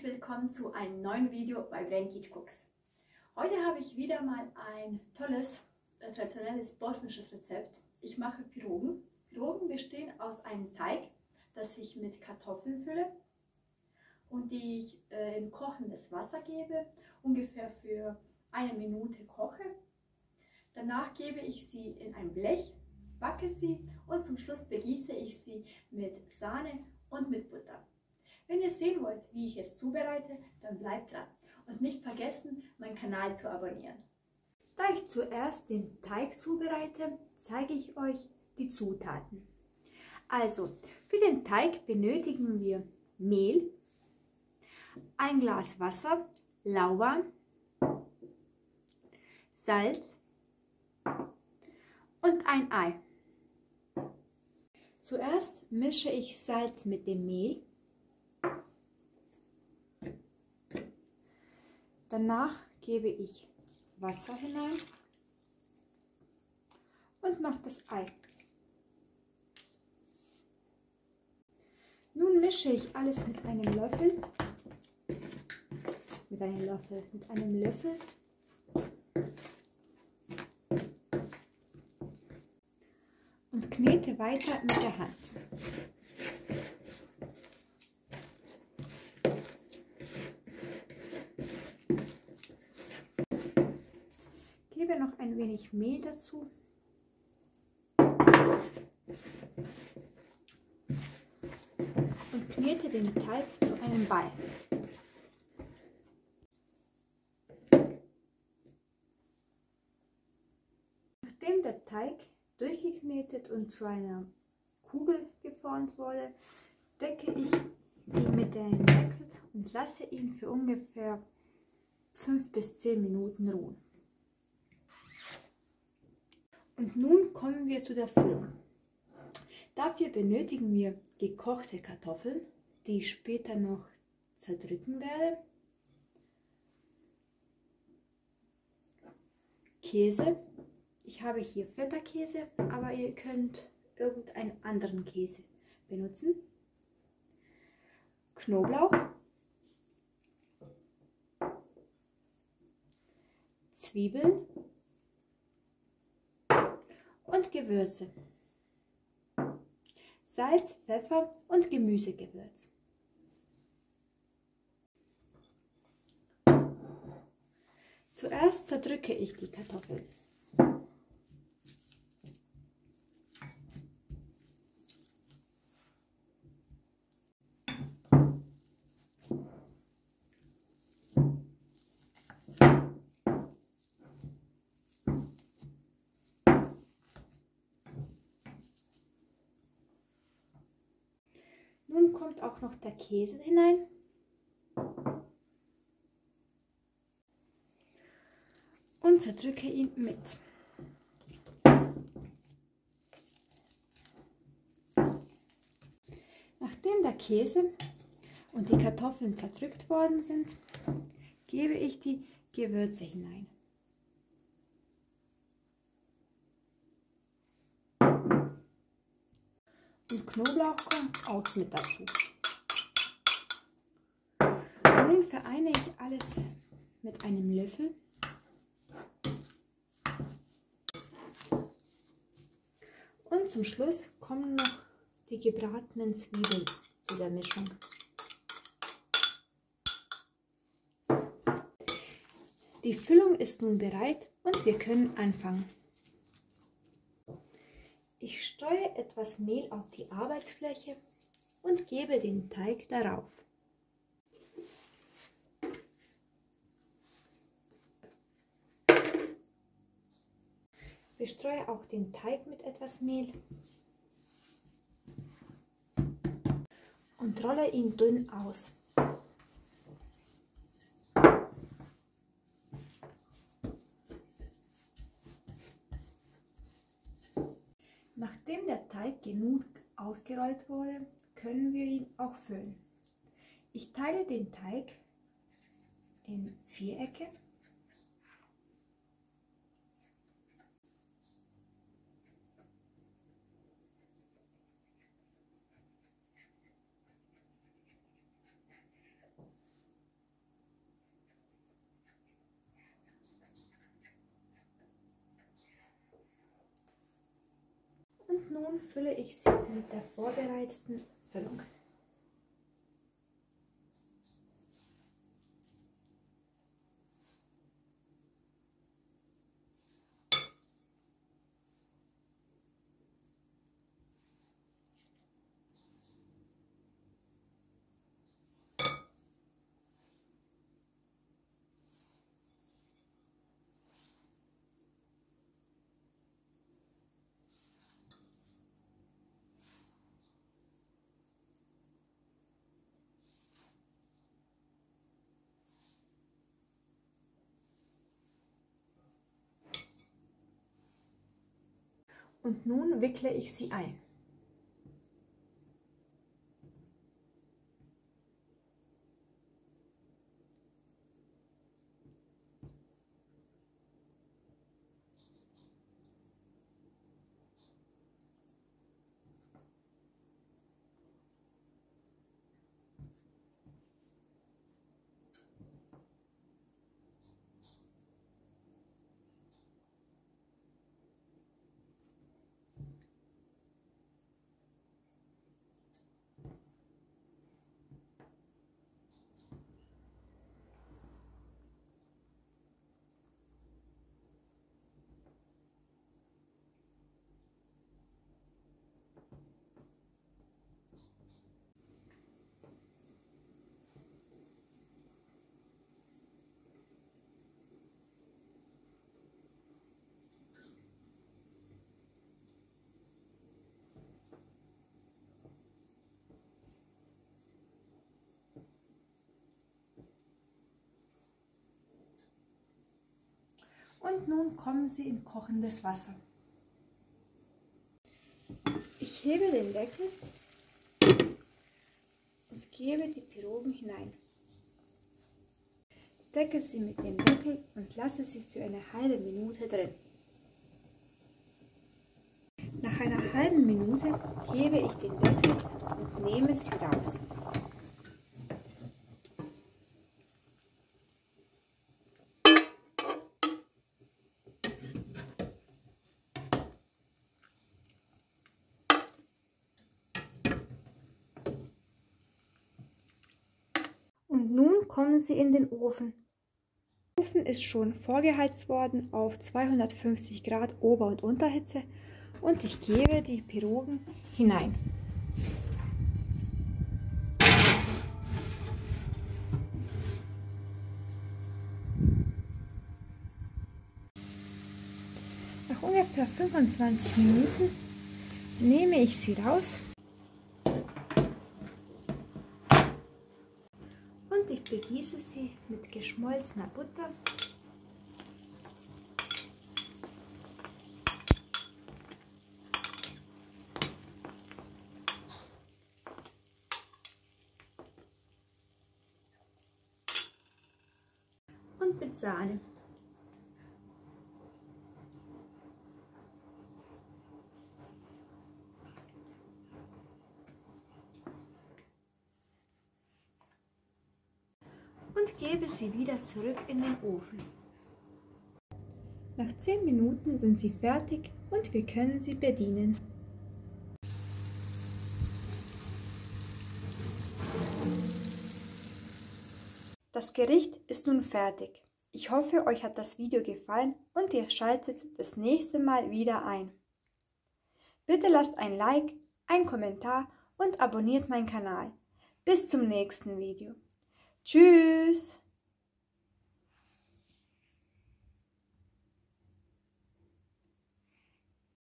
herzlich willkommen zu einem neuen Video bei Blanket Cooks. Heute habe ich wieder mal ein tolles, traditionelles bosnisches Rezept. Ich mache Pirogen. Pirogen bestehen aus einem Teig, das ich mit Kartoffeln fülle und die ich in kochendes Wasser gebe, ungefähr für 1 Minute koche. Danach gebe ich sie in ein Blech, backe sie und zum Schluss begieße ich sie mit Sahne und mit Butter. Wenn ihr sehen wollt, wie ich es zubereite, dann bleibt dran und nicht vergessen, meinen Kanal zu abonnieren. Da ich zuerst den Teig zubereite, zeige ich euch die Zutaten. Also, für den Teig benötigen wir Mehl, ein Glas Wasser, Lauwarm, Salz und ein Ei. Zuerst mische ich Salz mit dem Mehl. Danach gebe ich Wasser hinein und noch das Ei. Nun mische ich alles mit einem Löffel. Mit einem Löffel. Und knete weiter mit der Hand. Gebe noch ein wenig Mehl dazu. Und knete den Teig zu einem Ball. Nachdem der Teig durchgeknetet und zu einer Kugel geformt wurde, decke ich ihn mit einem Deckel und lasse ihn für ungefähr 5 bis 10 Minuten ruhen. Und nun kommen wir zu der Füllung. Dafür benötigen wir gekochte Kartoffeln, die ich später noch zerdrücken werde, Käse. Ich habe hier Feta-Käse, aber ihr könnt irgendeinen anderen Käse benutzen. Knoblauch, Zwiebeln und Gewürze. Salz, Pfeffer und Gemüsegewürz. Zuerst zerdrücke ich die Kartoffeln. Nun kommt auch noch der Käse hinein. Und zerdrücke ihn mit. Nachdem der Käse und die Kartoffeln zerdrückt worden sind, gebe ich die Gewürze hinein. Und Knoblauch kommt auch mit dazu. Nun vereine ich alles mit einem Löffel. Und zum Schluss kommen noch die gebratenen Zwiebeln zu der Mischung. Die Füllung ist nun bereit und wir können anfangen. Ich streue etwas Mehl auf die Arbeitsfläche und gebe den Teig darauf. Bestreue auch den Teig mit etwas Mehl und rolle ihn dünn aus. Nachdem der Teig genug ausgerollt wurde, können wir ihn auch füllen. Ich teile den Teig in Vierecke . nun fülle ich sie mit der vorbereiteten Füllung. Und nun wickle ich sie ein. Und nun kommen sie in kochendes Wasser. Ich hebe den Deckel und gebe die Pirogen hinein. Decke sie mit dem Deckel und lasse sie für eine halbe Minute drin. Nach einer halben Minute hebe ich den Deckel und nehme sie raus. Und nun kommen sie in den Ofen. Der Ofen ist schon vorgeheizt worden auf 250 Grad Ober- und Unterhitze und ich gebe die Pirogen hinein. Nach ungefähr 25 Minuten nehme ich sie raus und ich begieße sie mit geschmolzener Butter und mit Sahne. Und gebe sie wieder zurück in den Ofen. Nach 10 Minuten sind sie fertig und wir können sie bedienen. Das Gericht ist nun fertig. Ich hoffe, euch hat das Video gefallen und ihr schaltet das nächste Mal wieder ein. Bitte lasst ein Like, einen Kommentar und abonniert meinen Kanal. Bis zum nächsten Video. Tschüss!